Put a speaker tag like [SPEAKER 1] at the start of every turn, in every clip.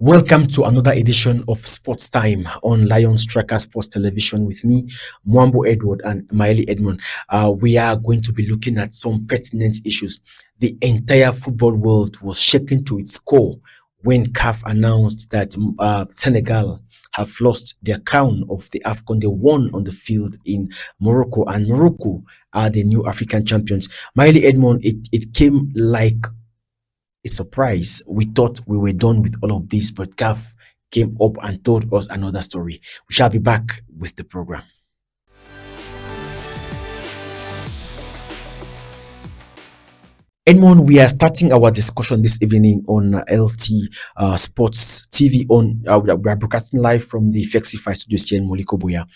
[SPEAKER 1] Welcome to another edition of Sports Time on Lion Striker Sports Television with me, Mwambo Edward and Miley Edmond. We are going to be looking at some pertinent issues. The entire football world was shaken to its core when CAF announced that Senegal have lost their crown of the AFCON. They won on the field in Morocco, and Morocco are the new African champions. Miley Edmond, it came like a surprise. We thought we were done with all of this, but CAF came up and told us another story. We shall be back with the program. Edmond, we are starting our discussion this evening on LT Sports TV. We are broadcasting live from the Flexify Studios here in Molikoboya.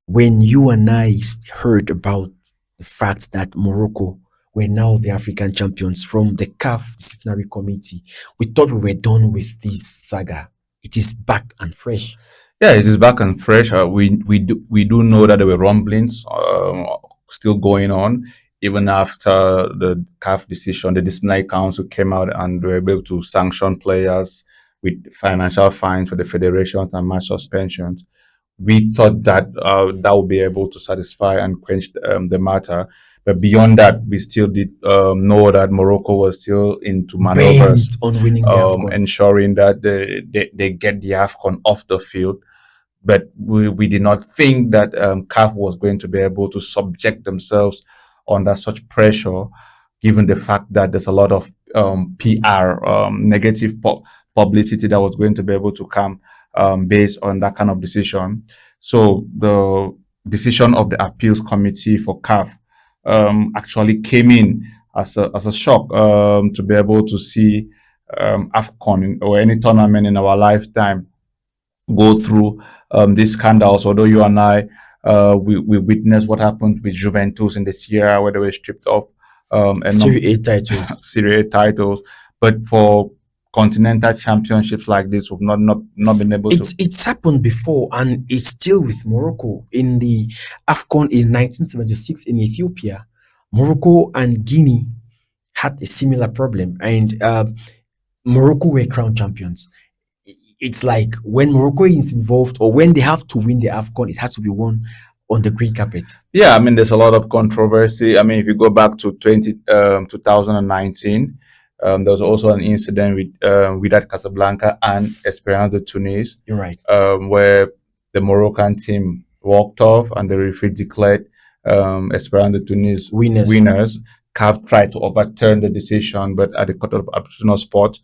[SPEAKER 1] When you and I heard about the fact that Morocco were now the African champions from the CAF disciplinary committee, we thought we were done with this saga. It is back and fresh.
[SPEAKER 2] Yeah, it is back and fresh. We do know that there were rumblings still going on even after the CAF decision. The disciplinary council came out and were able to sanction players with financial fines for the federations and match suspensions. We thought that that would be able to satisfy and quench the matter. But beyond that, we still did know that Morocco was still into maneuvers,
[SPEAKER 1] Bent on winning the AFCON.
[SPEAKER 2] ensuring that they get the AFCON off the field. But we did not think that CAF was going to be able to subject themselves under such pressure, given the fact that there's a lot of PR, negative publicity that was going to be able to come based on that kind of decision. So the decision of the appeals committee for CAF actually came in as a shock to be able to see AFCON or any tournament in our lifetime go through these scandals. Although you and I, we witnessed what happened with Juventus in the Sierra, where they were stripped of
[SPEAKER 1] Serie A titles.
[SPEAKER 2] Serie A titles. But for continental championships like this, we've not been able to.
[SPEAKER 1] It's happened before, and it's still with Morocco. In the AFCON in 1976 in Ethiopia, Morocco and Guinea had a similar problem, and Morocco were crown champions. It's like when Morocco is involved or when they have to win the AFCON, it has to be won on the green carpet.
[SPEAKER 2] Yeah, I mean, there's a lot of controversy. I mean, if you go back to 2019, there was also an incident with Wydad Casablanca and Esperance de Tunis.
[SPEAKER 1] You're right.
[SPEAKER 2] Where the Moroccan team walked off and the referee declared Esperance de Tunis winners. CAF tried to overturn the decision, but at the Court of Arbitral Sport,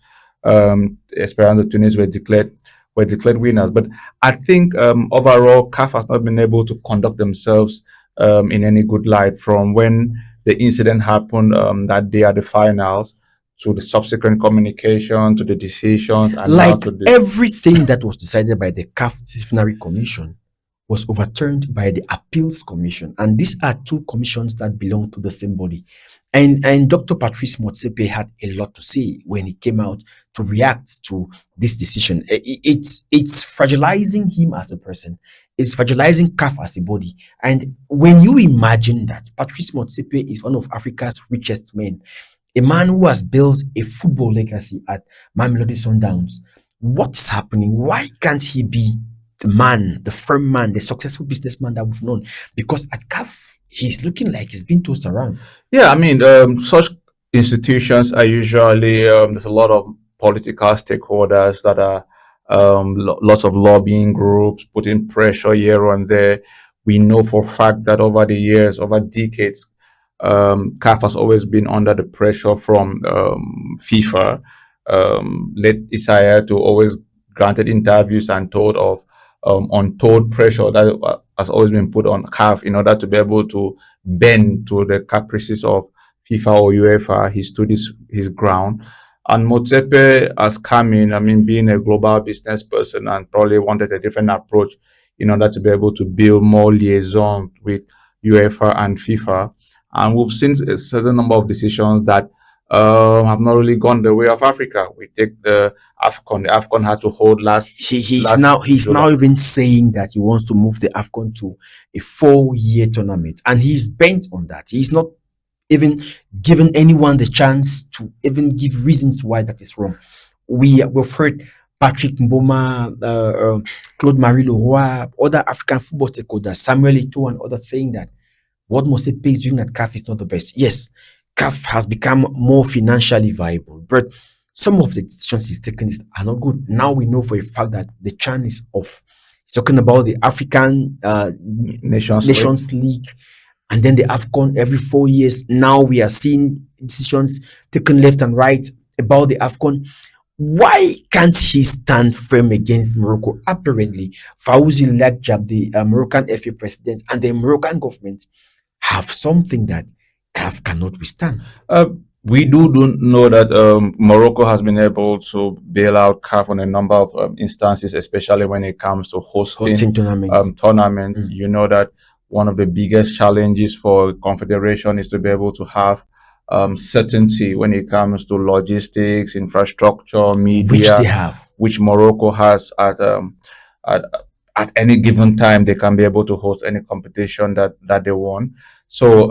[SPEAKER 2] Esperance de Tunis were declared winners. But I think overall, CAF has not been able to conduct themselves in any good light from when the incident happened that day at the finals to the subsequent communication to the decisions, and
[SPEAKER 1] like everything that was decided by the CAF disciplinary commission was overturned by the appeals commission, and these are two commissions that belong to the same body. And Dr. Patrice Motsepe had a lot to say when he came out to react to this decision. It's fragilizing him as a person. It's fragilizing CAF as a body. And when you imagine that Patrice Motsepe is one of Africa's richest men, a man who has built a football legacy at Mamelodi Sundowns, what's happening? Why can't he be the man, the firm man, the successful businessman that we've known? Because at CAF, he's looking like he's been tossed around.
[SPEAKER 2] Yeah, I mean, such institutions are usually there's a lot of political stakeholders that are lots of lobbying groups putting pressure here and there. We know for a fact that over the years, over decades, CAF has always been under the pressure from FIFA. Led Isaiah to always granted interviews and told of untold pressure that has always been put on CAF in order to be able to bend to the caprices of FIFA or UEFA. He stood his ground. And Motsepe has come in, I mean, being a global business person, and probably wanted a different approach in order to be able to build more liaison with UEFA and FIFA. And we've seen a certain number of decisions that have not really gone the way of Africa. We take the AFCON. The AFCON had to hold
[SPEAKER 1] He's now even saying that he wants to move the AFCON to a 4-year tournament, and he's bent on that. He's not even given anyone the chance to even give reasons why that is wrong. We've heard Patrick Mboma, Claude-Marie Leroy, other African football stakeholders, Samuel Eto'o and others saying that what Mose Pay is doing at CAF is not the best. Yes, CAF has become more financially viable, but some of the decisions he's taken are not good. Now we know for a fact that the Chan is off. He's talking about the African
[SPEAKER 2] Nations League.
[SPEAKER 1] Nations League and then the AFCON every 4 years. Now we are seeing decisions taken left and right about the AFCON. Why can't he stand firm against Morocco? Apparently, Fawzi Lakjab, the Moroccan FA president, and the Moroccan government have something that CAF cannot withstand.
[SPEAKER 2] We do know that Morocco has been able to bail out CAF on a number of instances, especially when it comes to hosting tournaments. You know that one of the biggest challenges for a confederation is to be able to have certainty when it comes to logistics, infrastructure, media,
[SPEAKER 1] which they have,
[SPEAKER 2] which Morocco has at any given time. They can be able to host any competition that they want. So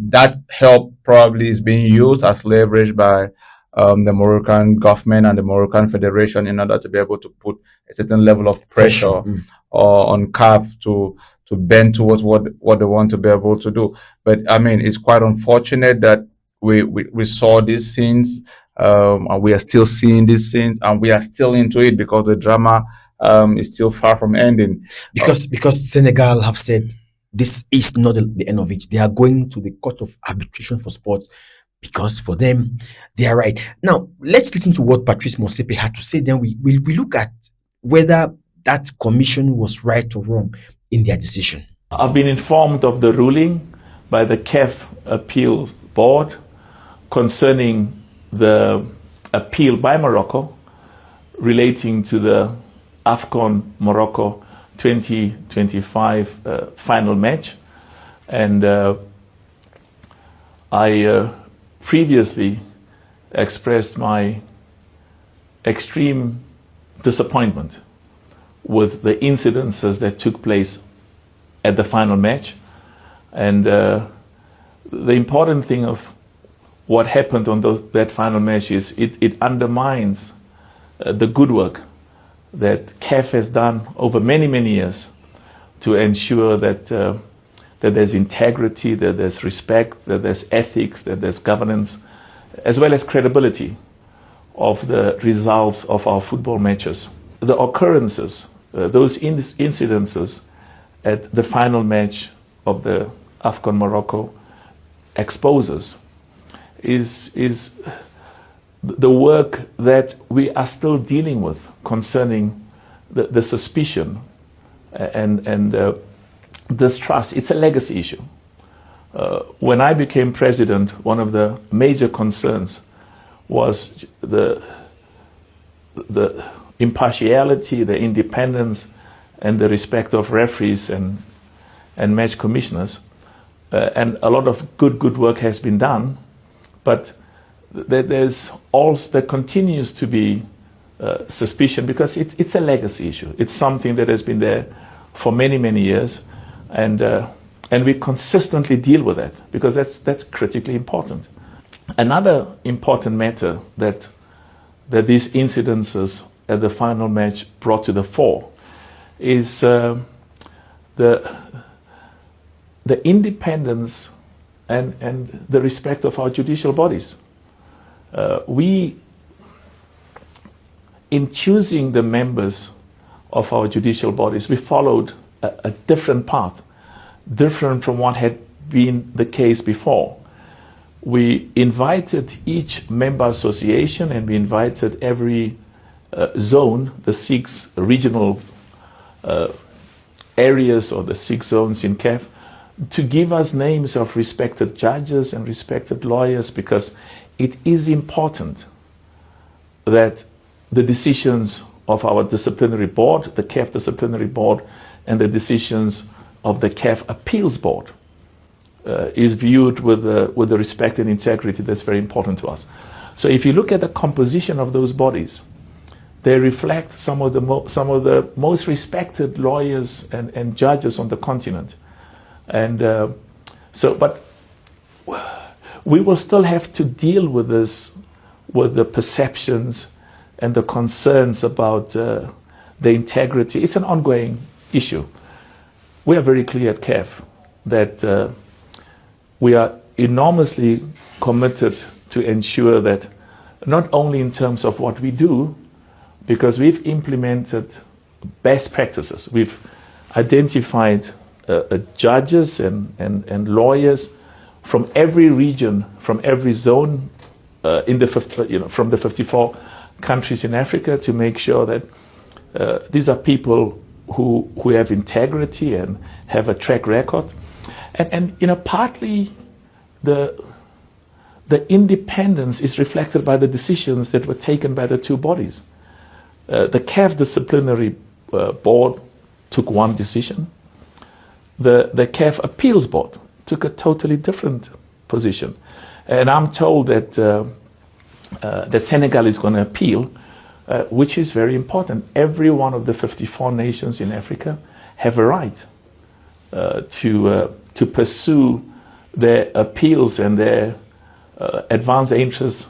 [SPEAKER 2] that help probably is being used as leverage by the Moroccan government and the Moroccan Federation in order to be able to put a certain level of pressure on CAF to bend towards what they want to be able to do. But I mean, it's quite unfortunate that we saw these scenes, and we are still seeing these scenes, and we are still into it because the drama is still far from ending.
[SPEAKER 1] Because Senegal have said this is not the end of it. They are going to the Court of Arbitration for Sports because for them, they are right. Now, let's listen to what Patrice Motsepe had to say. Then we look at whether that commission was right or wrong in their decision.
[SPEAKER 3] I've been informed of the ruling by the CAF Appeals Board concerning the appeal by Morocco relating to the AFCON Morocco 2025 final match. And I previously expressed my extreme disappointment with the incidences that took place at the final match. And the important thing of what happened on that final match is it undermines the good work that CAF has done over many, many years to ensure that that there's integrity, that there's respect, that there's ethics, that there's governance, as well as credibility of the results of our football matches. The occurrences, those incidences at the final match of the AFCON Morocco exposes is the work that we are still dealing with concerning the suspicion and distrust. It's a legacy issue. When I became president, one of the major concerns was the impartiality, the independence, and the respect of referees and match commissioners. And a lot of good work has been done, but there continues to be suspicion because it's a legacy issue. It's something that has been there for many, many years, and we consistently deal with that because that's critically important. Another important matter that these incidences at the final match brought to the fore is the independence and the respect of our judicial bodies. In choosing the members of our judicial bodies, we followed a different path, different from what had been the case before. We invited each member association and we invited every zone, the 6 regional areas or the 6 zones in CAF, to give us names of respected judges and respected lawyers, because it is important that the decisions of our disciplinary board, the CAF disciplinary board, and the decisions of the CAF appeals board is viewed with the respect and integrity that's very important to us. So if you look at the composition of those bodies, they reflect some of the most respected lawyers and judges on the continent. And but we will still have to deal with this, with the perceptions and the concerns about the integrity. It's an ongoing issue. We are very clear at CAF that we are enormously committed to ensure that not only in terms of what we do, because we've implemented best practices. We've identified judges and lawyers from every region, from every zone in the from the 54 countries in Africa, to make sure that these are people who have integrity and have a track record, and partly the independence is reflected by the decisions that were taken by the two bodies. The CAF disciplinary board took one decision. The CAF appeals board took a totally different position, and I'm told that that Senegal is going to appeal, which is very important. Every one of the 54 nations in Africa have a right to pursue their appeals and their advance interests,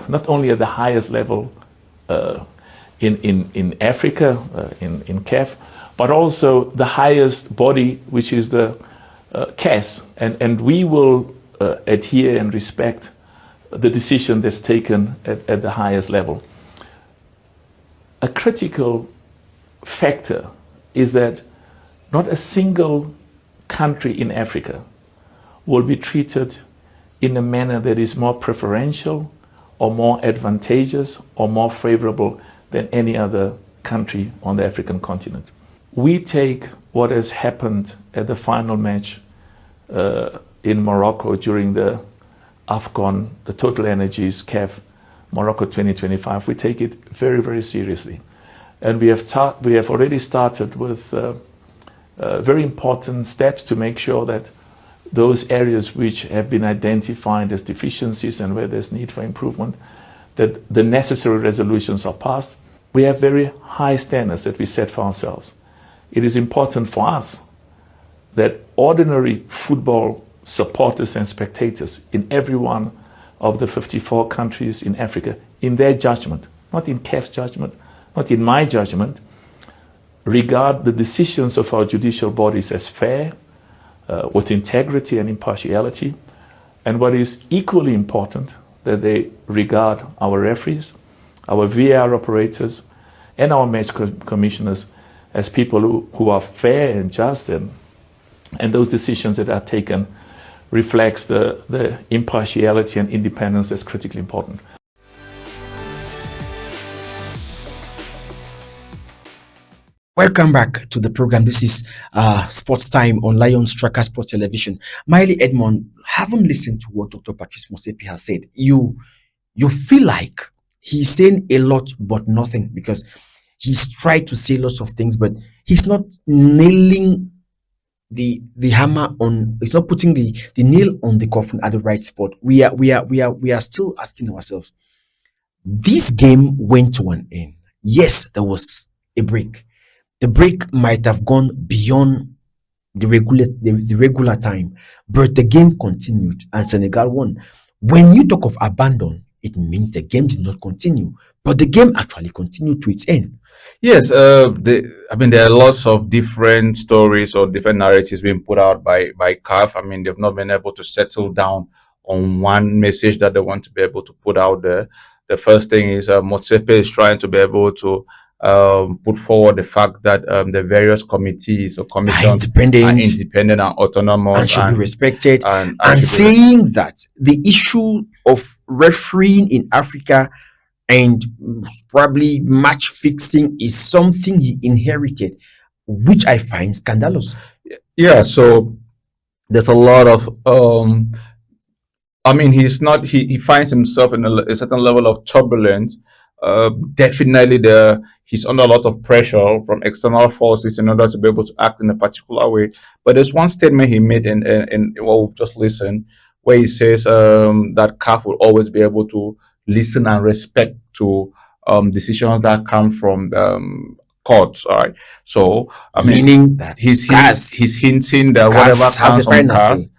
[SPEAKER 3] not only at the highest level in Africa, in CAF, but also the highest body, which is the CAS. And we will adhere and respect the decision that's taken at the highest level. A critical factor is that not a single country in Africa will be treated in a manner that is more preferential or more advantageous or more favorable than any other country on the African continent. We take what has happened at the final match in Morocco during the AFCON, the Total Energies CAF Morocco 2025. We take it very, very seriously. And we have already started with very important steps to make sure that those areas which have been identified as deficiencies and where there's need for improvement, that the necessary resolutions are passed. We have very high standards that we set for ourselves. It is important for us that ordinary football supporters and spectators in every one of the 54 countries in Africa, in their judgment, not in CAF's judgment, not in my judgment, regard the decisions of our judicial bodies as fair, with integrity and impartiality. And what is equally important, that they regard our referees, our VAR operators, and our match commissioners as people who are fair and just, and those decisions that are taken reflects the impartiality and independence that's critically important.
[SPEAKER 1] Welcome back to the program. This is Sports Time on Lion Striker Sports Television. Miley Edmond, haven't listened to what Dr. Patrice Motsepe has said. You feel like he's saying a lot but nothing, because he's tried to say lots of things, but he's not nailing the hammer on. He's not putting the nail on the coffin at the right spot. We are still asking ourselves. This game went to an end. Yes, there was a break. The break might have gone beyond the regular time, but the game continued and Senegal won. When you talk of abandon, it means the game did not continue, but the game actually continued to its end.
[SPEAKER 2] Yes, there are lots of different stories or different narratives being put out by CAF. I mean, they've not been able to settle down on one message that they want to be able to put out there. The first thing is Motsepe is trying to be able to put forward the fact that the various committees or commissions are independent and autonomous
[SPEAKER 1] and should be respected, and
[SPEAKER 2] should be
[SPEAKER 1] saying that the issue of refereeing in Africa and probably match fixing is something he inherited, which I find scandalous.
[SPEAKER 2] Yeah, so there's a lot of he finds himself in a certain level of turbulence. Definitely he's under a lot of pressure from external forces in order to be able to act in a particular way. But there's one statement he made in what we've just listened, where he says that CAF will always be able to listen and respect to decisions that come from courts. All right. So
[SPEAKER 1] meaning that
[SPEAKER 2] he's hinting that whatever comes from CAF,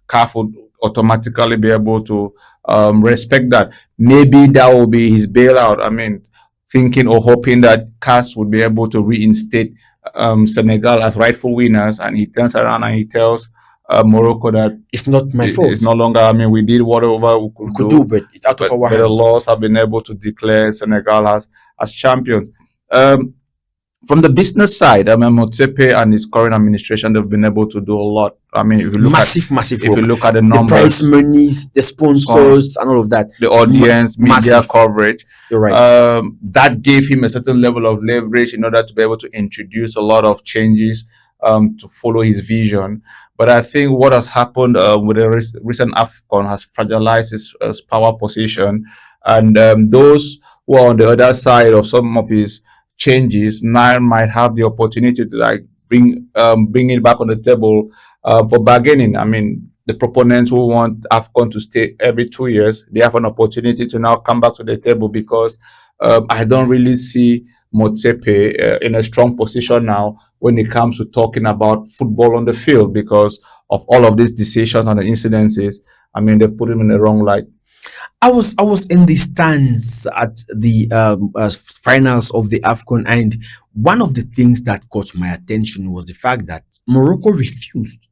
[SPEAKER 2] CAF would automatically be able to respect that. Maybe that will be his bailout. I mean, thinking or hoping that CAS would be able to reinstate Senegal as rightful winners, and he turns around and he tells Morocco that
[SPEAKER 1] It's not my fault.
[SPEAKER 2] it's no longer. I mean, we did whatever we
[SPEAKER 1] We
[SPEAKER 2] could
[SPEAKER 1] could
[SPEAKER 2] do,
[SPEAKER 1] do, but it's out of our
[SPEAKER 2] but the
[SPEAKER 1] hands.
[SPEAKER 2] laws have been able to declare Senegal as champions. Um, from the business side, I mean, Motsepe and his current administration, they've been able to do a lot. I mean, if you look
[SPEAKER 1] Massive
[SPEAKER 2] if
[SPEAKER 1] work.
[SPEAKER 2] you look at the
[SPEAKER 1] The prize
[SPEAKER 2] numbers,
[SPEAKER 1] monies, the sponsors, and all of that.
[SPEAKER 2] the audience, media
[SPEAKER 1] Massive.
[SPEAKER 2] coverage,
[SPEAKER 1] You're right.
[SPEAKER 2] that gave him a certain level of leverage in order to be able to introduce a lot of changes to follow his vision. But I think what has happened with the recent AFCON has fragilized his power position, and those who are on the other side of some of his changes now might have the opportunity to like bring it back on the table for bargaining. I mean, the proponents who want AFCON to stay every 2 years, they have an opportunity to now come back to the table because I don't really see Motsepe in a strong position now when it comes to talking about football on the field because of all of these decisions and the incidences. I mean, they've put him in the wrong light.
[SPEAKER 1] I was in the stands at the finals of the AFCON, and one of the things that caught my attention was the fact that Morocco refused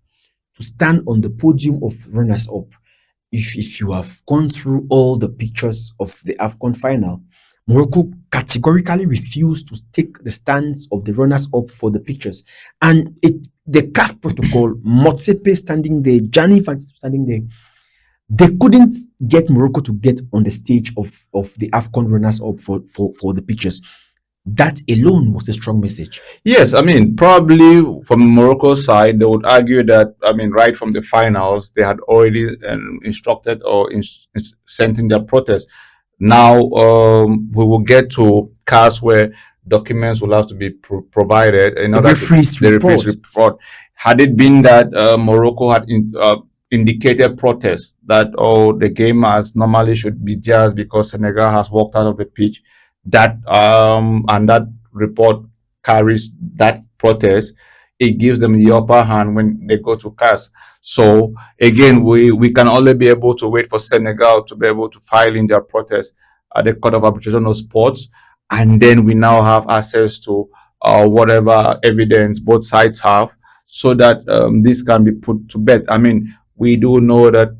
[SPEAKER 1] to stand on the podium of runners up. If you have gone through all the pictures of the AFCON final, Morocco categorically refused to take the stands of the runners up for the pictures. And the CAF protocol, Motsepe standing there, Gianni Infantino standing there, they couldn't get Morocco to get on the stage of the AFCON runners up for the pictures. That alone was a strong message.
[SPEAKER 2] Yes, I mean, probably from Morocco's side, they would argue that, I mean, right from the finals, they had already instructed or sent in their protest. Now, we will get to CAS where documents will have to be provided in
[SPEAKER 1] The
[SPEAKER 2] order
[SPEAKER 1] referee's
[SPEAKER 2] the referee's
[SPEAKER 1] report.
[SPEAKER 2] report. Had it been that Morocco had indicated protest that, oh, the game as normally should be just because Senegal has walked out of the pitch, that and that report carries that protest, it gives them the upper hand when they go to CAS. So again, we can only be able to wait for Senegal to be able to file in their protest at the Court of Arbitration of Sports, and then we now have access to whatever evidence both sides have, so that this can be put to bed. I mean, we do know that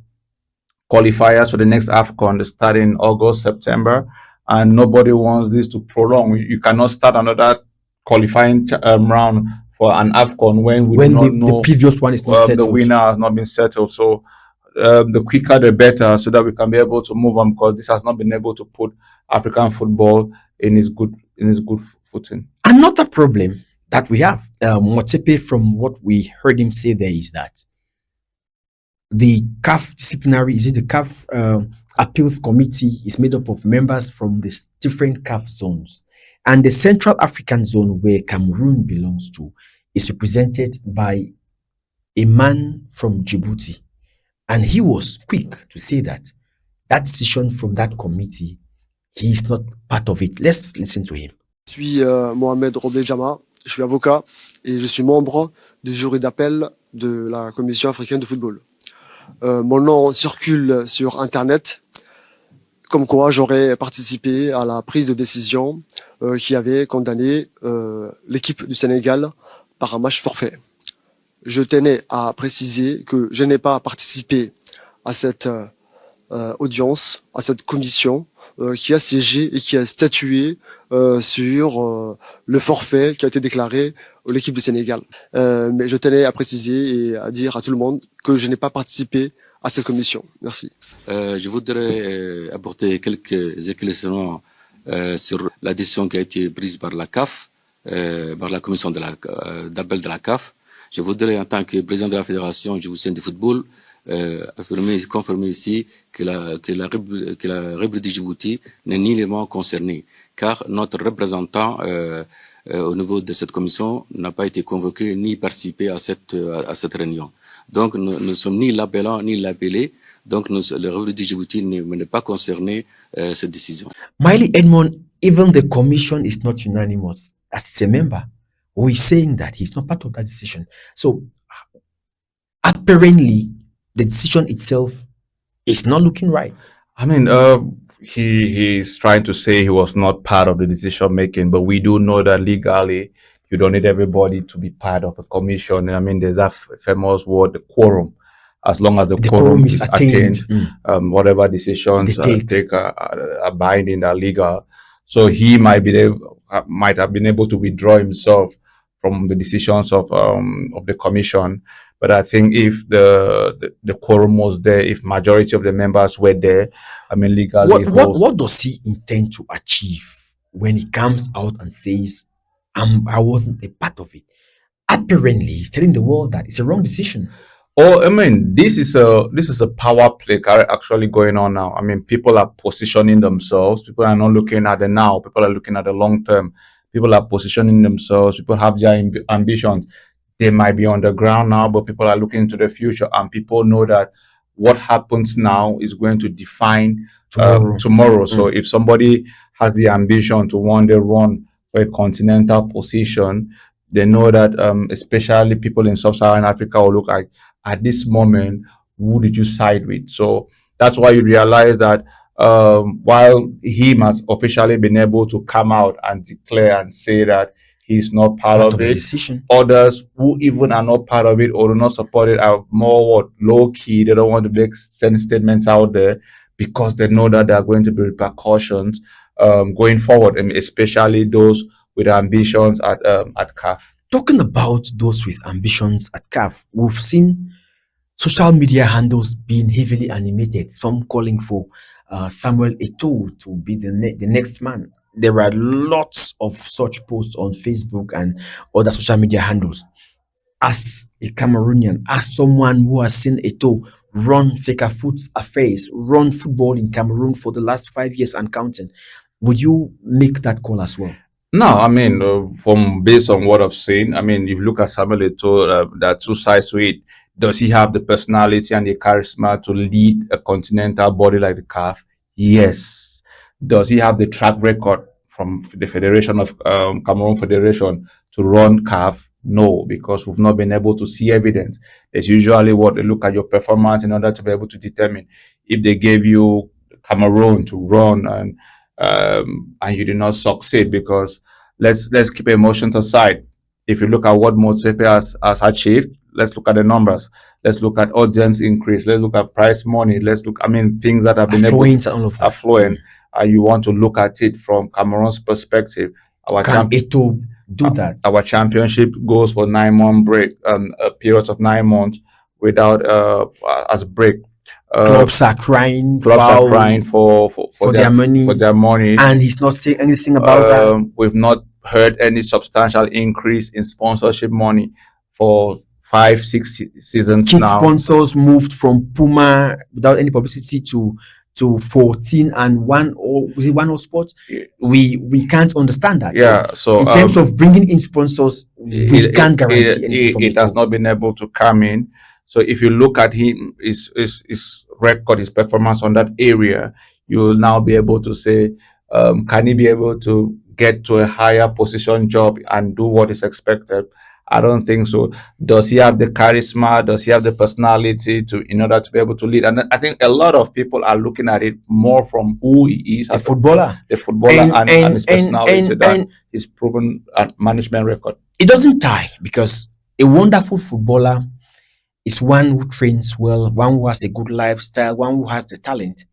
[SPEAKER 2] qualifiers for the next AFCON start in August, September, and nobody wants this to prolong. You cannot start another qualifying round for an AFCON when we do
[SPEAKER 1] When
[SPEAKER 2] not
[SPEAKER 1] the
[SPEAKER 2] know
[SPEAKER 1] previous one is not
[SPEAKER 2] the
[SPEAKER 1] settled.
[SPEAKER 2] winner has not been settled. So the quicker the better, so that we can be able to move on, because this has not been able to put African football in its good footing.
[SPEAKER 1] Another problem that we have, Motsepe, from what we heard him say there, is that the CAF disciplinary, is it the CAF appeals committee, is made up of members from the different CAF zones. And the Central African zone, where Cameroon belongs to, is represented by a man from Djibouti. And he was quick to say that that decision from that committee, he is not part of it. Let's listen to him.
[SPEAKER 4] Je suis Mohamed Roblé Jama, je suis avocat et je suis membre du jury d'appel de la Commission africaine de football. Mon nom circule sur Internet, comme quoi j'aurais participé à la prise de décision qui avait condamné l'équipe du Sénégal par un match forfait. Je tenais à préciser que je n'ai pas participé à cette audience, à cette commission qui a siégé et qui a statué sur le forfait qui a été déclaré à l'équipe du Sénégal. Mais je tenais à préciser et à dire à tout le monde que je n'ai pas participé à cette commission. Merci.
[SPEAKER 5] Je voudrais apporter quelques éclaircissements sur la décision qui a été prise par la CAF, par la commission d'appel de la CAF. Je voudrais, en tant que président de la fédération djiboutienne de football, confirmer ici que la République de Djibouti n'est nullement concernée, car notre représentant au niveau de cette commission n'a pas été convoqué ni participé à cette réunion. Donc nous ne sommes ni l'appelant ni l'appelé. Donc la République de Djibouti n'est pas concernée cette décision.
[SPEAKER 1] Miley Edmond, even the commission is not unanimous. As a member, who is saying that he's not part of that decision. So apparently, the decision itself is not looking right.
[SPEAKER 2] I mean, he's trying to say he was not part of the decision making, but we do know that legally you don't need everybody to be part of a commission. I mean, there's that famous word, the quorum. As long as the
[SPEAKER 1] The
[SPEAKER 2] quorum
[SPEAKER 1] quorum is
[SPEAKER 2] is
[SPEAKER 1] attained.
[SPEAKER 2] attained, whatever
[SPEAKER 1] They
[SPEAKER 2] decisions
[SPEAKER 1] take.
[SPEAKER 2] take are binding, are legal. So he might have been able to withdraw himself from the decisions of the commission. But I think if the quorum was there, if majority of the members were there, I mean, legally holds.
[SPEAKER 1] What does he intend to achieve when he comes out and says, I wasn't a part of it? Apparently, he's telling the world that it's a wrong decision.
[SPEAKER 2] Oh, I mean, this is a power play actually going on now. I mean, people are positioning themselves. People are not looking at the now. People are looking at the long term. People are positioning themselves. People have their ambitions. They might be on the ground now, but people are looking into the future, and people know that what happens now is going to define
[SPEAKER 1] Tomorrow.
[SPEAKER 2] tomorrow. So if somebody has the ambition to one day run for a continental position, they know that especially people in sub-Saharan Africa will look at this moment, who did you side with? So that's why you realize that while he has officially been able to come out and declare and say that he's not part
[SPEAKER 1] Part
[SPEAKER 2] of
[SPEAKER 1] of the
[SPEAKER 2] it,
[SPEAKER 1] decision.
[SPEAKER 2] others who even are not part of it or do not support it are more low key. They don't want to make any statements out there because they know that there are going to be repercussions going forward, and especially those with ambitions at CAF.
[SPEAKER 1] Talking about those with ambitions at CAF, we've seen social media handles being heavily animated, some calling for Samuel Eto'o to be the next man. There are lots of such posts on Facebook and other social media handles. As a Cameroonian, as someone who has seen Eto'o run Fecafoot affairs, run football in Cameroon for the last 5 years and counting, would you make that call as well?
[SPEAKER 2] No, I mean, from based on what I've seen, I mean, if you look at Samuel Eto'o, there are two sides to it. Does he have the personality and the charisma to lead a continental body like the CAF? Yes. Does he have the track record from the Federation of Cameroon Federation to run CAF? No, because we've not been able to see evidence. It's usually what they look at your performance in order to be able to determine if they gave you Cameroon to run and you did not succeed. Because let's keep emotions aside. If you look at what Motsepe has achieved, let's look at the numbers. Let's look at audience increase. Let's look at prize money. Let's look. I mean, things that have been able
[SPEAKER 1] Affluent and all of that.
[SPEAKER 2] affluent. You want to look at it from Cameroon's perspective. Our
[SPEAKER 1] Can Eto'o do that?
[SPEAKER 2] our championship goes for 9 month break, a period of 9 months without as a break.
[SPEAKER 1] Clubs are crying
[SPEAKER 2] Clubs are
[SPEAKER 1] foul
[SPEAKER 2] crying
[SPEAKER 1] for their money,
[SPEAKER 2] for their money.
[SPEAKER 1] and he's not saying anything about that.
[SPEAKER 2] We've not heard any substantial increase in sponsorship money for 5 6 seasons
[SPEAKER 1] Kid
[SPEAKER 2] now.
[SPEAKER 1] sponsors moved from Puma without any publicity to 14 and one, or was it one or sport? We can't understand that.
[SPEAKER 2] Yeah, so
[SPEAKER 1] in terms of bringing in sponsors, we can't guarantee anything from
[SPEAKER 2] it has
[SPEAKER 1] Eto'o.
[SPEAKER 2] not been able to come in. So if you look at him, his record, his performance on that area, you will now be able to say, can he be able to get to a higher position job and do what is expected? I don't think so. Does he have the charisma? Does he have the personality to in order to be able to lead? And I think a lot of people are looking at it more from who he is
[SPEAKER 1] A
[SPEAKER 2] as
[SPEAKER 1] footballer.
[SPEAKER 2] the footballer and his personality than
[SPEAKER 1] and
[SPEAKER 2] his proven management record.
[SPEAKER 1] it doesn't tie, because a wonderful footballer is one who trains well, one who has a good lifestyle, one who has the talent.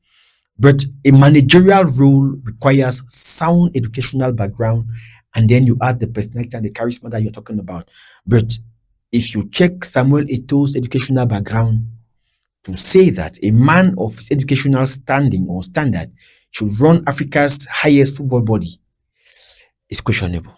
[SPEAKER 1] But a managerial role requires sound educational background, and then you add the personality and the charisma that you're talking about. But if you check Samuel Eto'o's educational background, to say that a man of his educational standing or standard should run Africa's highest football body is questionable.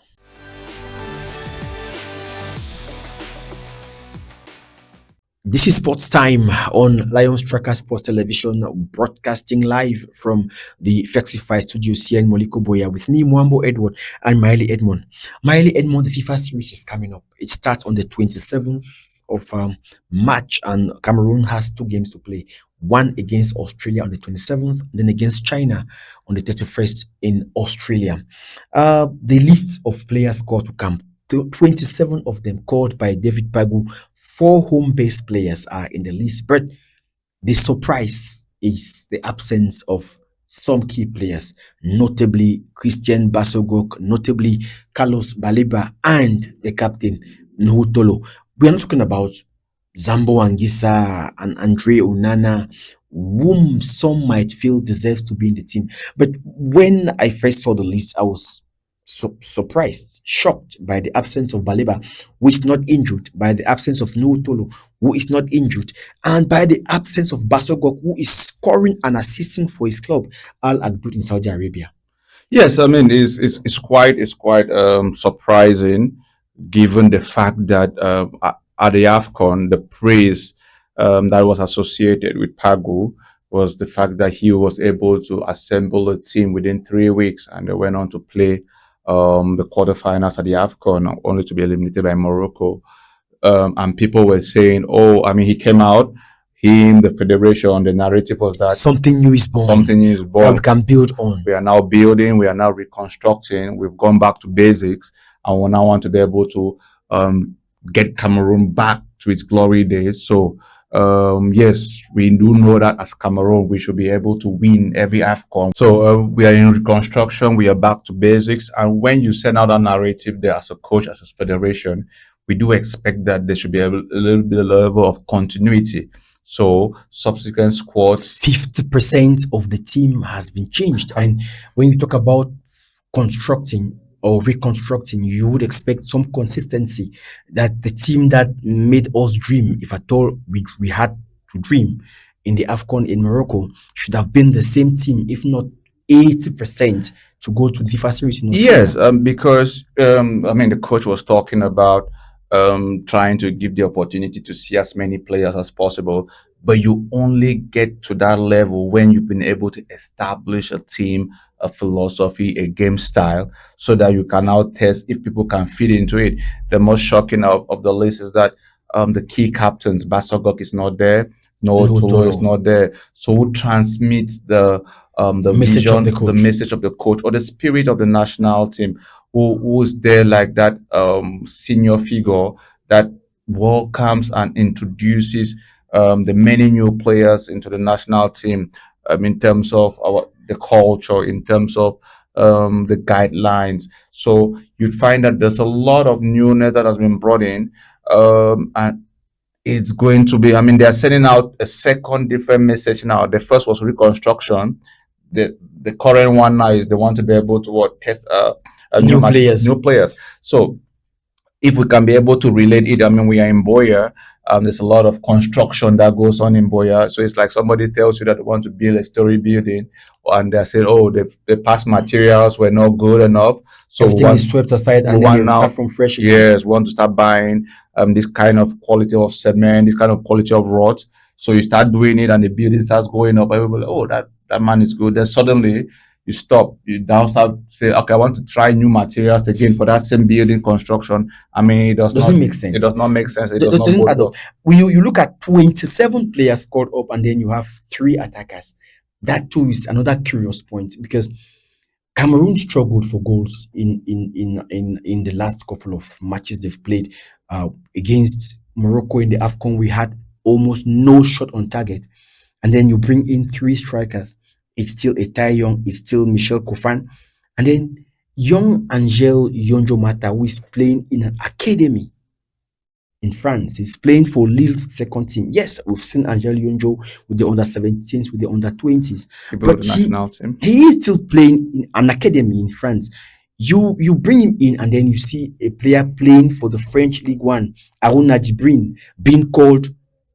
[SPEAKER 1] This is Sports Time on Lions Tracker Sports Television, broadcasting live from the Fexify Studios here in Moliko Boya with me, Mwambo Edward, and Miley Edmond. Miley Edmond, the FIFA series is coming up. It starts on the 27th of March, and Cameroon has 2 games to play. One against Australia on the 27th, then against China on the 31st in Australia. The list of players called to camp, 27 of them called by David Bagu. 4 home-based players are in the list, but The surprise is the absence of some key players, notably Christian Basogok, notably Carlos Baleba, and the captain Nuhutolo. We are not talking about Zambo Angisa and Andre Onana, whom some might feel deserves to be in the team. But when I first saw the list, I was surprised, shocked by the absence of Baleba, who is not injured, by the absence of Nuhutolo, who is not injured, and by the absence of Basogok, who is scoring and assisting for his club, Al Agdud in Saudi Arabia.
[SPEAKER 2] Yes, I mean it's quite surprising, given the fact that at the Afcon the praise that was associated with Pagu was the fact that he was able to assemble a team within 3 weeks, and they went on to play the quarterfinals at the Afcon, only to be eliminated by Morocco. And people were saying, "Oh, I mean, he came out, him, the federation." The narrative was that
[SPEAKER 1] Something new is born
[SPEAKER 2] something is
[SPEAKER 1] that
[SPEAKER 2] born.
[SPEAKER 1] we can build on.
[SPEAKER 2] We are now building, we are now reconstructing, we've gone back to basics, and we now want to be able to get Cameroon back to its glory days. So, yes, we do know that as Cameroon, we should be able to win every AFCON. So, we are in reconstruction, we are back to basics. And when you send out a narrative there as a coach, as a federation, we do expect that there should be a little bit of level of continuity. So, subsequent squads,
[SPEAKER 1] 50% of the team has been changed. And when you talk about constructing or reconstructing, you would expect some consistency, that the team that made us dream, if at all we had to dream in the AFCON in Morocco, should have been the same team, if not 80%, to go to the FIFA series in Australia.
[SPEAKER 2] yes, because I mean, the coach was talking about trying to give the opportunity to see as many players as possible, but you only get to that level when you've been able to establish a team, a philosophy, a game style, so that you can now test if people can fit into it. The most shocking of the list is that the key captains, Basogok is not there, no
[SPEAKER 1] No
[SPEAKER 2] Tolo is
[SPEAKER 1] Tolo.
[SPEAKER 2] not there. So who transmits the
[SPEAKER 1] Message of
[SPEAKER 2] vision,
[SPEAKER 1] the
[SPEAKER 2] the
[SPEAKER 1] coach.
[SPEAKER 2] message of the coach, or the spirit of the national team? Who's there like that senior figure that welcomes and introduces the many new players into the national team, in terms of the culture, in terms of the guidelines. So you'd find that there's a lot of newness that has been brought in, and it's going to be, I mean, they're sending out a second different message now. The first was reconstruction. The current one now is they want to be able to test
[SPEAKER 1] New players.
[SPEAKER 2] new players. So if we can be able to relate it, I mean, we are in Boya. There's a lot of construction that goes on in Boya. So it's like somebody tells you that they want to build a story building, and they say, "Oh, the past materials were not good enough, so
[SPEAKER 1] Everything is swept aside,
[SPEAKER 2] we
[SPEAKER 1] and then
[SPEAKER 2] want
[SPEAKER 1] you
[SPEAKER 2] now
[SPEAKER 1] start from fresh again."
[SPEAKER 2] yes, we want to start buying this kind of quality of cement, this kind of quality of rod." So you start doing it, and the building starts going up. Everybody, oh, that man is good. Then suddenly you stop. You now start say, okay, I want to try new materials again for that same building construction. I mean, it
[SPEAKER 1] Doesn't make sense.
[SPEAKER 2] It does not make sense. It
[SPEAKER 1] That
[SPEAKER 2] does not
[SPEAKER 1] doesn't
[SPEAKER 2] bode
[SPEAKER 1] add up.
[SPEAKER 2] well.
[SPEAKER 1] When you look at 27 players scored up, and then you have 3 attackers. That too is another curious point, because Cameroon struggled for goals in the last couple of matches they've played. Against Morocco in the AFCON, we had almost no shot on target. And then you bring in 3 strikers. It's still Etai Young, it's still Michel Kofan. And then young Angel Yonjo Mata, who is playing in an academy in France. He's playing for Lille's second team. Yes, we've seen Angel Yonjo with the under 17s, with the under 20s,
[SPEAKER 2] People with
[SPEAKER 1] but
[SPEAKER 2] the national team.
[SPEAKER 1] he is still playing in an academy in France. You bring him in, and then you see a player playing for the French League One, Aruna Jibrin, being called.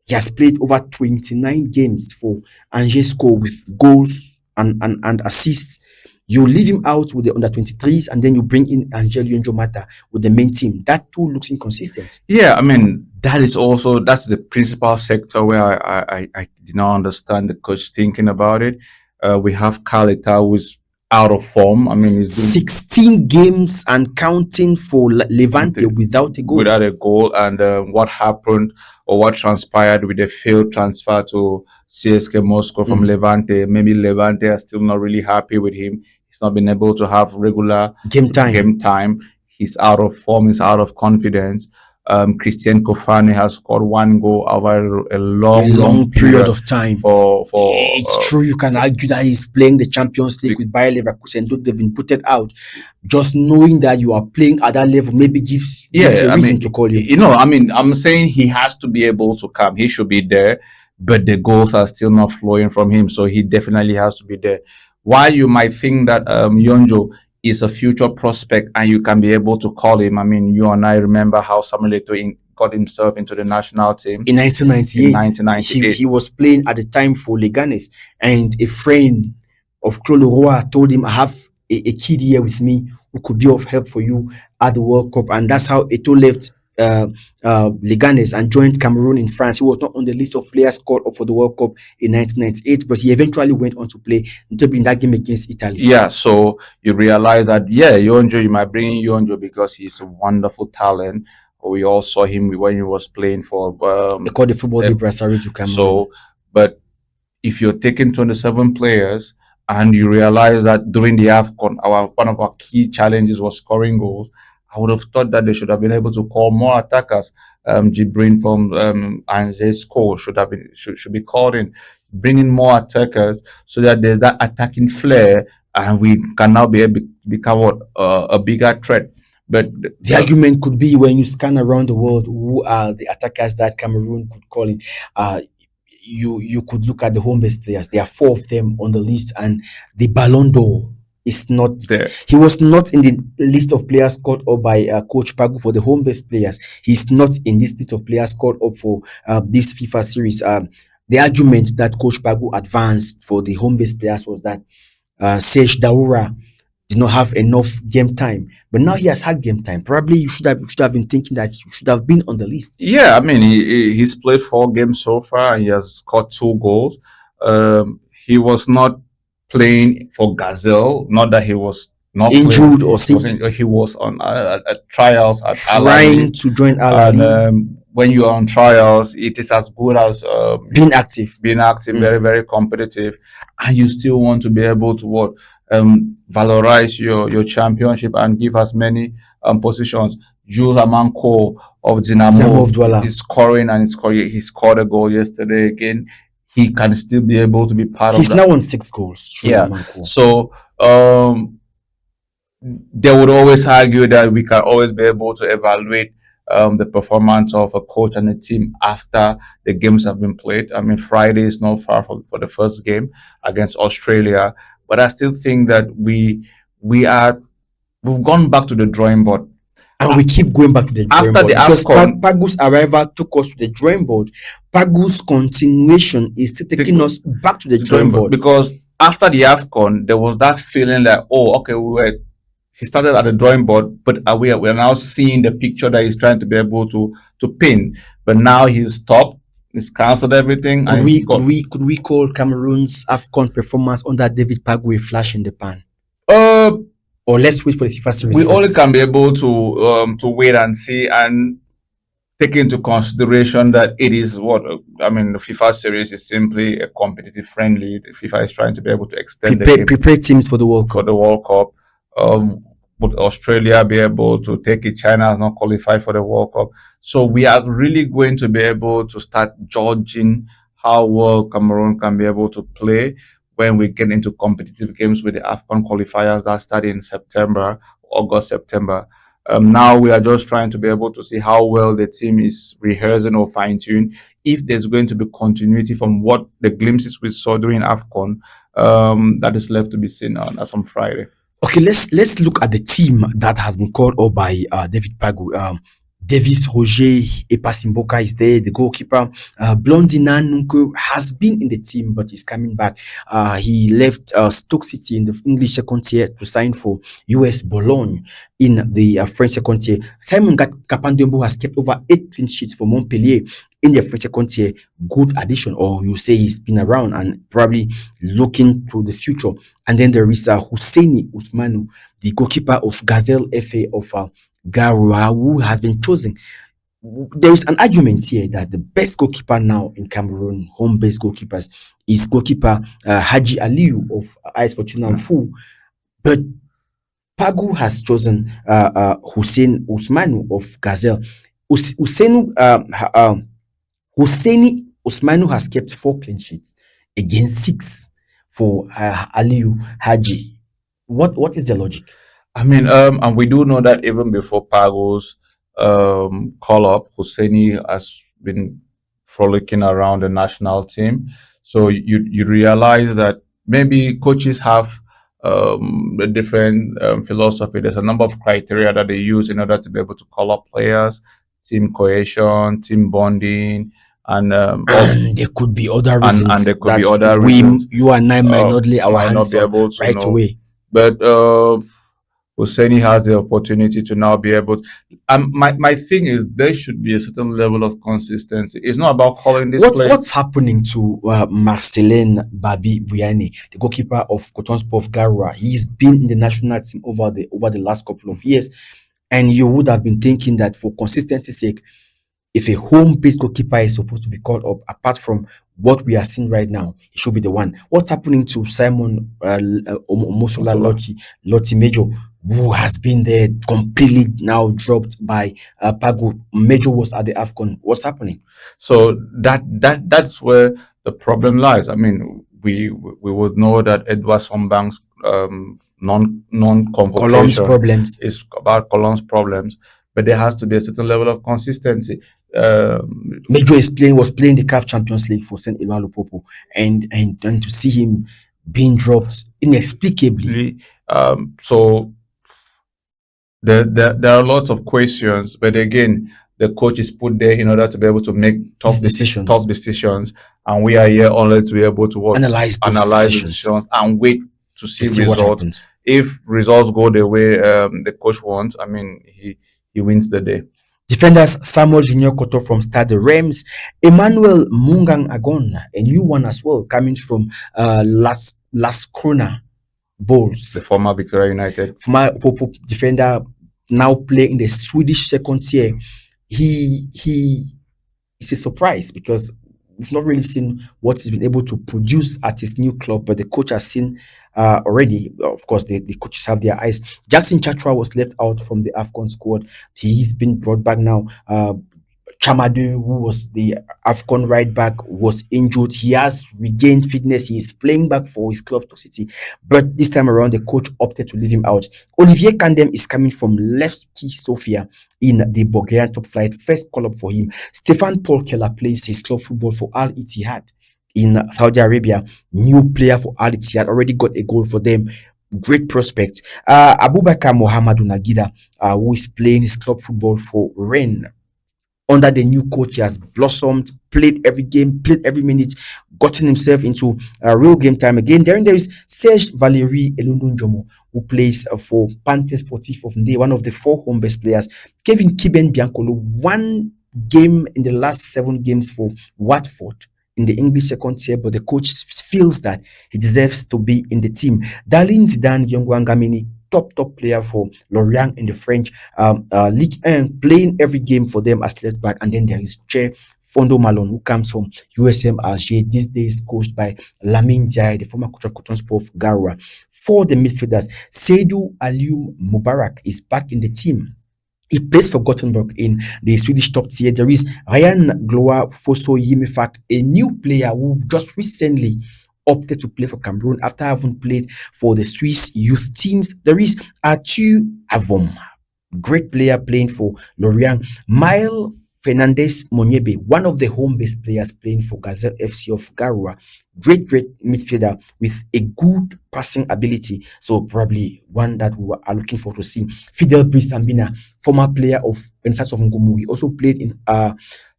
[SPEAKER 1] He has played over 29 games for Angers with goals and assists. You leave him out with the under 23s, and then you bring in Angel Yonjo Mata with the main team. That too looks inconsistent.
[SPEAKER 2] Yeah, I mean, that's the principal sector where I did not understand the coach thinking about it. We have Kalita, who's out of form. I mean, he's doing
[SPEAKER 1] 16 games and counting for Levante without a goal.
[SPEAKER 2] without a goal, and what happened or what transpired with the failed transfer to CSK Moscow from Levante. Maybe Levante are still not really happy with him. He's not been able to have regular
[SPEAKER 1] Game time.
[SPEAKER 2] He's out of form. He's out of confidence. Christian Kofane has scored one goal over a
[SPEAKER 1] A
[SPEAKER 2] long,
[SPEAKER 1] long period of time.
[SPEAKER 2] for
[SPEAKER 1] It's true, you can argue that he's playing the Champions League
[SPEAKER 2] be-
[SPEAKER 1] with Bayer Leverkusen, though they've been put it out. Just knowing that you are playing at that level maybe gives
[SPEAKER 2] yeah,
[SPEAKER 1] a
[SPEAKER 2] I
[SPEAKER 1] reason
[SPEAKER 2] mean,
[SPEAKER 1] to call you.
[SPEAKER 2] I mean, I'm saying he has to be able to come. He should be there, but the goals are still not flowing from him, so he definitely has to be there. While you might think that Yonjo is a future prospect and you can be able to call him, I mean, you and I remember how Samuel Eto'o got himself into the national team
[SPEAKER 1] In 1998,
[SPEAKER 2] in 1998.
[SPEAKER 1] he was playing at the time for Leganes, and a friend of Claude Leroy told him, I have a kid here with me who could be of help for you at the World Cup. And that's how Eto'o left Leganes and joined Cameroon in France. He was not on the list of players called up for the World Cup in 1998, but he eventually went on to play, notably in that game against Italy.
[SPEAKER 2] Yeah, so you realize that, yeah, Yonjo, you might bring in Yonjo because he's a wonderful talent. We all saw him when he was playing for
[SPEAKER 1] They called the football
[SPEAKER 2] uh,
[SPEAKER 1] de Brassari to Cameroon.
[SPEAKER 2] so, but if you're taking 27 players and you realize that during the AFCON, one of our key challenges was scoring goals, I would have thought that they should have been able to call more attackers. Jibrin from Angers should be called in, bringing more attackers so that there's that attacking flair, and we can now be able to become a bigger threat. But
[SPEAKER 1] the argument could be, when you scan around the world, who are the attackers that Cameroon could call in? You could look at the home-based players. There are 4 of them on the list, and the Ballon d'Or is not
[SPEAKER 2] there.
[SPEAKER 1] He was not in the list of players called up by Coach Pagu for the home-based players. He's not in this list of players called up for this FIFA series. The argument that Coach Pagu advanced for the home-based players was that Serge Daoura did not have enough game time, but now he has had game time. Probably you should have been thinking that he should have been on the list.
[SPEAKER 2] Yeah, I mean, he's played 4 games so far and he has scored 2 goals. He was not playing for Gazelle, not that he was not
[SPEAKER 1] Injured
[SPEAKER 2] playing,
[SPEAKER 1] or sick,
[SPEAKER 2] he was on trials at Al
[SPEAKER 1] trying
[SPEAKER 2] Ahly.
[SPEAKER 1] to join Al
[SPEAKER 2] And
[SPEAKER 1] Ahly,
[SPEAKER 2] when you are on trials, it is as good as
[SPEAKER 1] being active.
[SPEAKER 2] very, very competitive, and you still want to be able to valorize your championship and give as many positions. Jules Amanko of
[SPEAKER 1] Dinamo of Douala.
[SPEAKER 2] is scoring, and he scored a goal yesterday again. He can still be able to be part
[SPEAKER 1] He's
[SPEAKER 2] of that.
[SPEAKER 1] now on 6 goals.
[SPEAKER 2] Yeah.
[SPEAKER 1] Manko.
[SPEAKER 2] So they would always argue that we can always be able to evaluate the performance of a coach and a team after the games have been played. I mean, Friday is not far for the first game against Australia, but I still think that we've gone back to the drawing board.
[SPEAKER 1] And we keep going back to the drawing
[SPEAKER 2] After
[SPEAKER 1] board
[SPEAKER 2] the
[SPEAKER 1] because
[SPEAKER 2] AFCON,
[SPEAKER 1] Pagu's arrival took us to the drawing board. Pagu's continuation is still taking us back to the drawing board.
[SPEAKER 2] because after the AFCON, there was that feeling like, oh, okay, he started at the drawing board, but we are now seeing the picture that he's trying to be able to paint. But now he's stopped, he's cancelled everything.
[SPEAKER 1] Could we call Cameroon's AFCON performance under David Pagu a flash in the pan? Or let's wait for the FIFA series.
[SPEAKER 2] We
[SPEAKER 1] first.
[SPEAKER 2] only can be able to wait and see and take into consideration that it is the FIFA series is simply a competitive friendly. The FIFA is trying to be able to extend
[SPEAKER 1] prepare teams for the World
[SPEAKER 2] Cup. Would Australia be able to take it? China has not qualified for the World Cup. So we are really going to be able to start judging how well Cameroon can be able to play when we get into competitive games with the AFCON qualifiers that start in August, September. Now we are just trying to be able to see how well the team is rehearsing or fine-tuned. If there's going to be continuity from what the glimpses we saw during AFCON, that is left to be seen as on Friday.
[SPEAKER 1] Okay, let's look at the team that has been called up by David Pagu. Davis Roger Epasimboka is there, the goalkeeper. Blondina Nunko has been in the team, but he's coming back. He left Stoke City in the English second tier to sign for US Boulogne in the French second tier. Simon Kapandembo has kept over 8 clean sheets for Montpellier in the French second tier. Good addition, or you say he's been around and probably looking to the future. And then there is Husseini Usmanu, the goalkeeper of Gazelle FA of Garoua, who has been chosen. There is an argument here that the best goalkeeper now in Cameroon, home-based goalkeepers, is goalkeeper Haji Aliu of AS Fortuna Mfu. But Pagu has chosen Hussein Usmanu of Gazelle. Hussein, Husseini Usmanu has kept 4 clean sheets against 6 for Aliyu Haji. What is the logic?
[SPEAKER 2] I mean, and we do know that even before Pago's call up, Hosseini has been frolicking around the national team. So you realize that maybe coaches have a different philosophy. There's a number of criteria that they use in order to be able to call up players, team cohesion, team bonding, and
[SPEAKER 1] And there could be other
[SPEAKER 2] and
[SPEAKER 1] reasons
[SPEAKER 2] there could be
[SPEAKER 1] that
[SPEAKER 2] other reasons.
[SPEAKER 1] you and I might not lay our
[SPEAKER 2] Might not
[SPEAKER 1] hands
[SPEAKER 2] be
[SPEAKER 1] on
[SPEAKER 2] able to
[SPEAKER 1] right
[SPEAKER 2] know,
[SPEAKER 1] away.
[SPEAKER 2] but Hosseini has the opportunity to now be able. My thing is there should be a certain level of consistency. It's not about calling this play.
[SPEAKER 1] What's happening to Marcelin Babi Buyane, the goalkeeper of Cotonsport of Garua? He's been in the national team over the last couple of years, and you would have been thinking that for consistency's sake, if a home-based goalkeeper is supposed to be called up, apart from what we are seeing right now, it should be the one. What's happening to Simon Omosola
[SPEAKER 2] Mosola.
[SPEAKER 1] Lotti Major, who has been there completely now dropped by Pago? Major was at the AFCON. What's happening?
[SPEAKER 2] So that's where the problem lies. I mean, we would know that Edward Sombank's non
[SPEAKER 1] Columns
[SPEAKER 2] convocation
[SPEAKER 1] problems.
[SPEAKER 2] is about Colon's problems, but there has to be a certain level of consistency.
[SPEAKER 1] Major was playing the CAF Champions League for St. Eloi Lupopo, and to see him being dropped inexplicably.
[SPEAKER 2] So there are lots of questions, but again, the coach is put there in order to be able to make
[SPEAKER 1] His decisions.
[SPEAKER 2] tough decisions, and we are here only to be able to
[SPEAKER 1] Analyze those
[SPEAKER 2] analyze the
[SPEAKER 1] decisions.
[SPEAKER 2] decisions and wait to
[SPEAKER 1] To
[SPEAKER 2] see
[SPEAKER 1] see what
[SPEAKER 2] results.
[SPEAKER 1] happens.
[SPEAKER 2] If results go the way the coach wants, I mean, he wins the day.
[SPEAKER 1] Defenders Samuel Junior Koto from Stade Reims, Emmanuel Mungang Agon, a new one as well, coming from Las Crona Bulls.
[SPEAKER 2] The former Victoria United.
[SPEAKER 1] Former defender, now play in the Swedish second tier. He is a surprise because we've not really seen what he's been able to produce at his new club, but the coach has seen already. Of course, the coaches have their eyes. Justin Chatra was left out from the AFCON squad. He's been brought back now. Chamadu, who was the AFCON right back, was injured. He has regained fitness. He is playing back for his club to City. But this time around, the coach opted to leave him out. Olivier Kandem is coming from Levski Sofia in the Bulgarian top flight. First call up for him. Stefan Paul Keller plays his club football for Al Ittihad in Saudi Arabia. New player for Al Ittihad. Already got a goal for them. Great prospect. Abubakar Mohamadu Nagida, who is playing his club football for Rennes. Under the new coach, he has blossomed, played every game, played every minute, gotten himself into real game time again. Then there is Serge Valéry Elundunjomo, who plays for Panthers Sportif of Ndé, one of the 4 home base players. Kevin Kiben Biancolo, 1 game in the last 7 games for Watford in the English second tier, but the coach feels that he deserves to be in the team. Darlene Zidane Yongwangamini, top player for Lorient in the French Ligue 1, playing every game for them as left back. And then there is Che Fondo Malone, who comes from USM Alger, these days coached by Lamine Diaye, the former coach of Cotonsport of Garua. For the midfielders, Seydou Aliou Mubarak is back in the team. He plays for Gothenburg in the Swedish top tier. There is Ryan Gloa Foso Yimifak, a new player who just recently opted to play for Cameroon after having played for the Swiss youth teams. There is Arthur Avom, great player playing for Lorient. Mile Fernandez Monyebe, one of the home-based players playing for Gazelle FC of Garua. Great midfielder with a good passing ability. So probably one that we are looking forward to see. Fidel Brice Ambina, former player of Renaissance of Ngomu. He also played in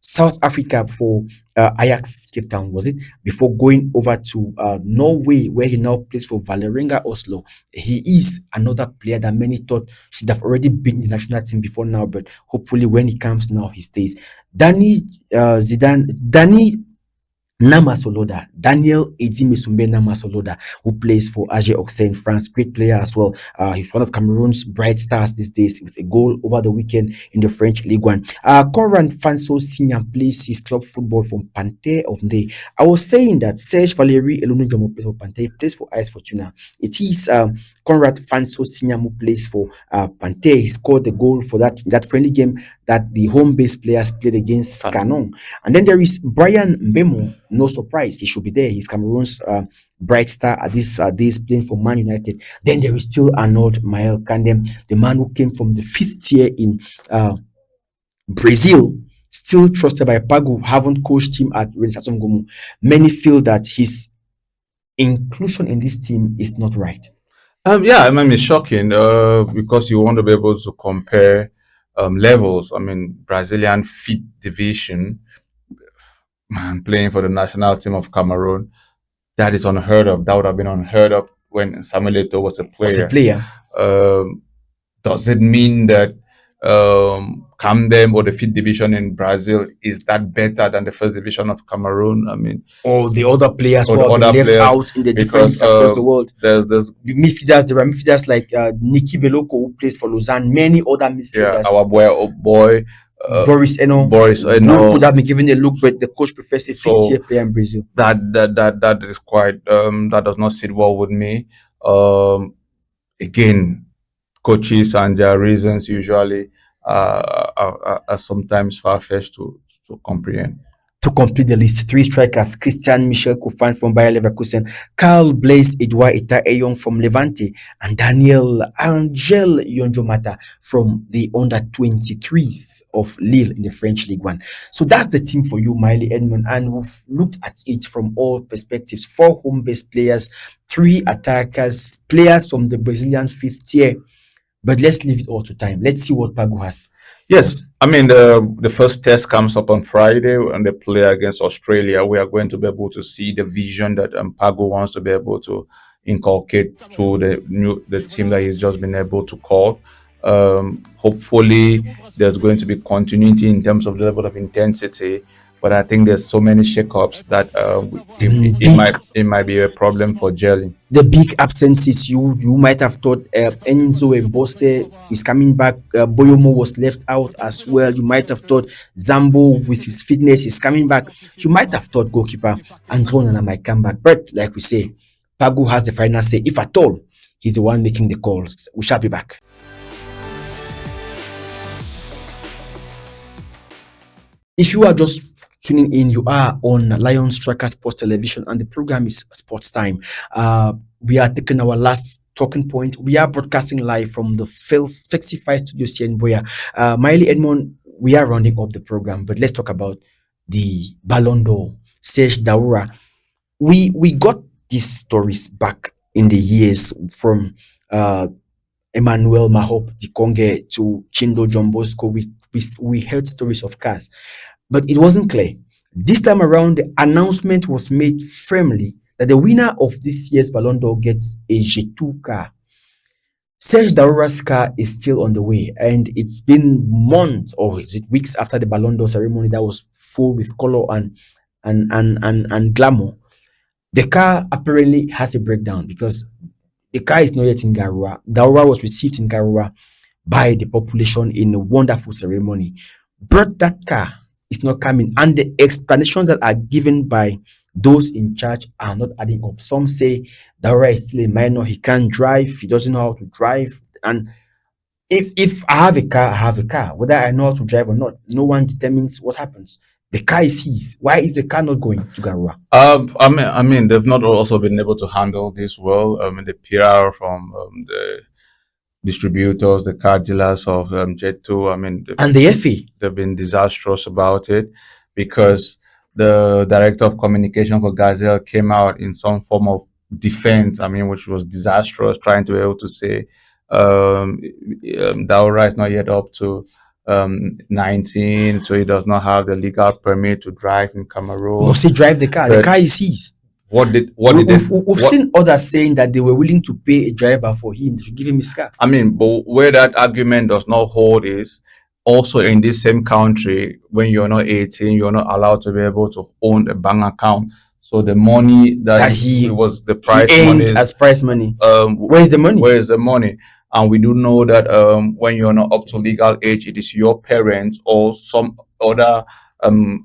[SPEAKER 1] South Africa for Ajax Cape Town, was it? Before going over to Norway, where he now plays for Valerenga Oslo. He is another player that many thought should have already been in the national team before now, but hopefully when he comes now, he stays. Danny Namasoloda, Daniel Edimesumbe Namasoloda, who plays for AG Auxerre in France, great player as well. He's one of Cameroon's bright stars these days with a goal over the weekend in the French Ligue 1. Conrad Fanso Senior plays his club football from Panthère of Ndé. I was saying that Serge Valéry Elonojomo plays for Panthère, he plays for AS Fortuna. It is Conrad Fanso Senior who plays for Panthère. He scored the goal for that friendly game that the home base players played against Canon. And then there is Brian Mbemo. No surprise, he should be there. He's Cameroon's bright star at this days playing for Man United. Then there is still Arnold Mael Kandem, the man who came from the fifth tier in Brazil, still trusted by Pagu, haven't coached him at Renaissance Ngomu. Many feel that his inclusion in this team is not right.
[SPEAKER 2] Yeah, I mean, it's shocking because you want to be able to compare levels. I mean, Brazilian fifth division, man, playing for the national team of Cameroon, that is unheard of. That would have been unheard of when Samuel Eto'o was a player. Does it mean that Camden or the fifth division in Brazil is that better than the first division of Cameroon? I mean,
[SPEAKER 1] or the other players
[SPEAKER 2] or
[SPEAKER 1] who
[SPEAKER 2] the
[SPEAKER 1] have been
[SPEAKER 2] other
[SPEAKER 1] left
[SPEAKER 2] players,
[SPEAKER 1] out in the different leagues
[SPEAKER 2] because
[SPEAKER 1] across the world.
[SPEAKER 2] there's
[SPEAKER 1] The midfielders, there are midfielders like Niki Beloko, who plays for Lausanne, many other midfielders.
[SPEAKER 2] our boy
[SPEAKER 1] Boris Eno,
[SPEAKER 2] Eno
[SPEAKER 1] could have been given a look, but the coach prefers a fifth-tier player in Brazil.
[SPEAKER 2] That is quite that does not sit well with me. Again, coaches and their reasons usually are sometimes far-fetched to comprehend.
[SPEAKER 1] To complete the list, 3 strikers: Christian Michel Koufan from Bayer Leverkusen, Carl Blaise Edouard Ita Eyong from Levante, and Daniel Angel Yonjomata from the under-23s of Lille in the French Ligue 1. So that's the team for you, Miley Edmond, and we've looked at it from all perspectives. 4 home-based players, 3 attackers, players from the Brazilian fifth tier. But let's leave it all to time. Let's see what Pagu has.
[SPEAKER 2] Yes, I mean, the first test comes up on Friday and they play against Australia. We are going to be able to see the vision that Pagu wants to be able to inculcate to the team that he's just been able to call. Hopefully, there's going to be continuity in terms of the level of intensity. But I think there's so many shakeups that it might be a problem for gelling.
[SPEAKER 1] The big absences you might have thought Enzo Ebose is coming back. Boyomo was left out as well. You might have thought Zambo with his fitness is coming back. You might have thought goalkeeper Andre Onana might come back. But like we say, Pagu has the final say. If at all, he's the one making the calls. We shall be back. If you are just tuning in, you are on Lion Striker Sports Television and the program is Sports Time. We are taking our last talking point. We are broadcasting live from the Flexified Studios here in Boya. Miley Edmond, we are rounding up the program, but let's talk about the Ballon d'Or, Serge Daoura. We got these stories back in the years from Emmanuel Mahop Dikonge to Chindo John Bosco. We heard stories of cars, but it wasn't clear. This time around, the announcement was made firmly that the winner of this year's Ballon d'Or gets a G2 car. Serge Daoura's car is still on the way, and it's been months, or is it weeks after the Ballon d'Or ceremony that was full with color and glamour. The car apparently has a breakdown because the car is not yet in Garoua. Daoura was received in Garoua by the population in a wonderful ceremony. But that car is not coming, and the explanations that are given by those in charge are not adding up. Some say Daoura is still a minor, he can't drive, he doesn't know how to drive, and if I have a car, I have a car. Whether I know how to drive or not, no one determines what happens. The car is his. Why is the car not going to Garoua?
[SPEAKER 2] I mean, they've not also been able to handle this well. The PR from the distributors, the car dealers of Jet2, I mean,
[SPEAKER 1] and the FA,
[SPEAKER 2] they've been disastrous about it because the director of communication for Gazelle came out in some form of defense, I mean, which was disastrous, trying to be able to say Daoura is not yet up to 19, so he does not have the legal permit to drive in Cameroon.
[SPEAKER 1] Must he drive the car? The car is his. We've seen others saying that they were willing to pay a driver for him to give him his car.
[SPEAKER 2] I mean, but where that argument does not hold is also in this same country, when you're not 18, you're not allowed to be able to own a bank account. So the money
[SPEAKER 1] That
[SPEAKER 2] it was the
[SPEAKER 1] he
[SPEAKER 2] price
[SPEAKER 1] earned
[SPEAKER 2] money.
[SPEAKER 1] as prize money.
[SPEAKER 2] Where
[SPEAKER 1] Where's the money?
[SPEAKER 2] is the money? And we do know that when you're not up to legal age, it is your parents or some other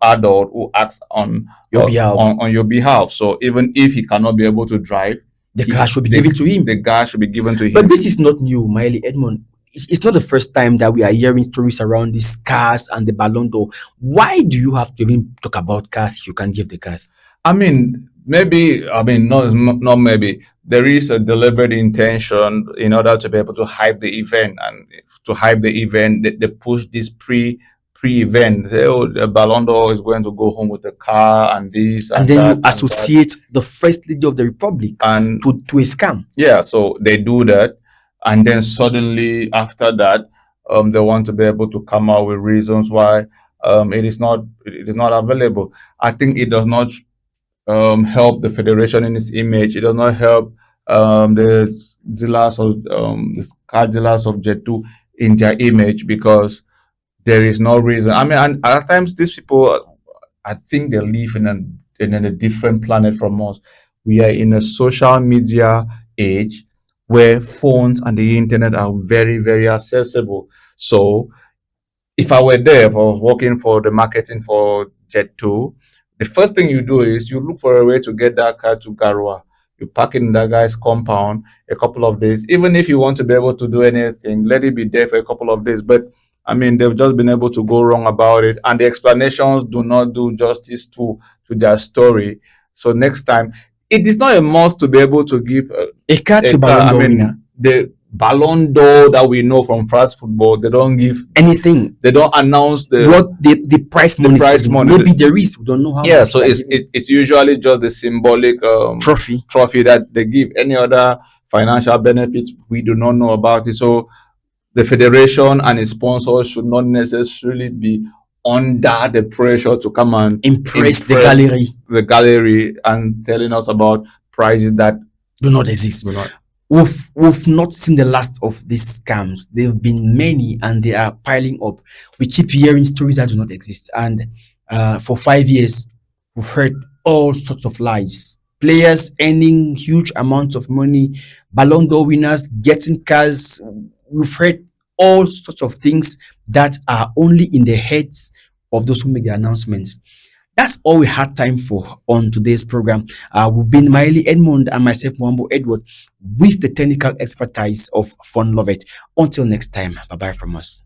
[SPEAKER 2] adult who acts on
[SPEAKER 1] Your behalf.
[SPEAKER 2] on your behalf. So even if he cannot be able to drive,
[SPEAKER 1] The car should be given to him.
[SPEAKER 2] The car should be given to him.
[SPEAKER 1] But this is not new, Miley Edmond. It's not the first time that we are hearing stories around these cars and the Ballon d'Or. Why do you have to even talk about cars if you can give the cars?
[SPEAKER 2] I mean, maybe, I mean, not maybe. There is a deliberate intention in order to be able to hype the event, and to hype the event, they push this pre-event. Say, oh, the Ballon d'Or is going to go home with the car and this
[SPEAKER 1] And
[SPEAKER 2] and
[SPEAKER 1] then
[SPEAKER 2] that
[SPEAKER 1] you
[SPEAKER 2] and that.
[SPEAKER 1] associate the First Lady of the Republic
[SPEAKER 2] And
[SPEAKER 1] to a scam.
[SPEAKER 2] yeah, so they do that, and then suddenly after that, they want to be able to come out with reasons why it is not available. I think it does not help the federation in its image. It does not help the the car dealers of Jet 2 in their image, because there is no reason. I mean, and at times these people, I think they live in a different planet from us. We are in a social media age where phones and the internet are very, very accessible. So if I were there, if I was working for the marketing for Jet 2, the first thing you do is you look for a way to get that car to Garua. You park it in that guy's compound a couple of days. Even if you want to be able to do anything, let it be there for a couple of days. But I mean, they've just been able to go wrong about it, and the explanations do not do justice to their story. So next time, it is not a must to be able to give
[SPEAKER 1] A car
[SPEAKER 2] a
[SPEAKER 1] to
[SPEAKER 2] car.
[SPEAKER 1] Ballon
[SPEAKER 2] I
[SPEAKER 1] d'Or
[SPEAKER 2] mean,
[SPEAKER 1] winner.
[SPEAKER 2] the Ballon d'Or that we know from France football, they don't give
[SPEAKER 1] Anything.
[SPEAKER 2] they don't announce
[SPEAKER 1] What the prize money for
[SPEAKER 2] prize
[SPEAKER 1] them.
[SPEAKER 2] money.
[SPEAKER 1] Maybe there is. We don't know how
[SPEAKER 2] Yeah,
[SPEAKER 1] much
[SPEAKER 2] so
[SPEAKER 1] they are
[SPEAKER 2] it's
[SPEAKER 1] giving.
[SPEAKER 2] it's usually just the symbolic
[SPEAKER 1] Trophy.
[SPEAKER 2] that they give. Any other financial benefits we do not know about it. So the federation and its sponsors should not necessarily be under the pressure to come and
[SPEAKER 1] Impress the gallery
[SPEAKER 2] and telling us about prizes that
[SPEAKER 1] do not exist.
[SPEAKER 2] do not.
[SPEAKER 1] We've not seen the last of these scams. There have been many and they are piling up. We keep hearing stories that do not exist. And for 5 years, we've heard all sorts of lies. Players earning huge amounts of money, Ballon d'Or winners getting cars. We've heard all sorts of things that are only in the heads of those who make the announcements. That's all we had time for on today's program. We've been Miley Edmond and myself, Mwambo Edward, with the technical expertise of Fun Love It. Until next time, bye bye from us.